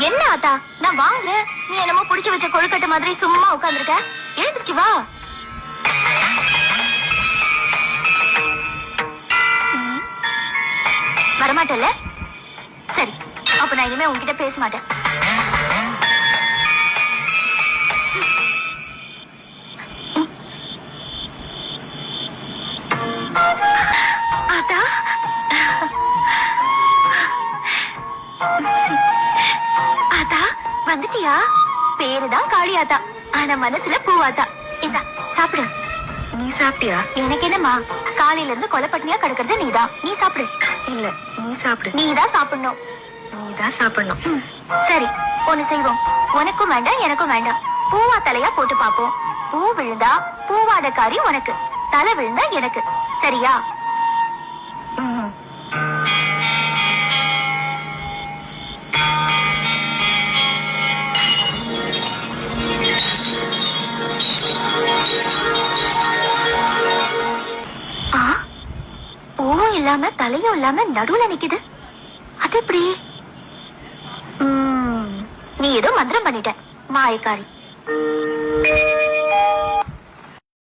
என்ன ஆத்தா, நான் வாங்குறேன், நீ என்னமோ புடிச்சு வச்ச கொழுக்கட்டை மாதிரி சும்மா உட்கார்ந்திருக்க. எழுந்திருச்சு வா. வரமாட்டல? சரி, அப்ப நான் இனிமே உன்கிட்ட பேச மாட்டேன். ஆத்தா, ஆத்தா வந்துட்டியா? பேருதான் காளியாத்தா, ஆனா மனசுல பூவாத்தா. இந்த சாப்பிடு. நீ சாப்பிட்டியா? எனக்கு என்னம்மா, காலையில இருந்து கொலைப்பட்டினியா கிடக்குறது நீதான். நீ சாப்பிடு. இல்ல, நீ சாப்பிடு. நீதான் சாப்பிடணும். நீதான் சாப்பிடணும். சரி, ஒண்ணு செய்வோம். உனக்கும் வேண்டாம், எனக்கும் வேண்டாம். பூவா தலையா போட்டு பாப்போம். பூ விழுந்தா பூவாடக்காரி உனக்கு, தலை விழுந்தா எனக்கு. சரியா? பூவும் இல்லாம தலையும் இல்லாம நடுவுல நிக்குது. அது எப்படி? நீ ஏதோ மந்திரம் பண்ணிட்ட மாயக்காரி.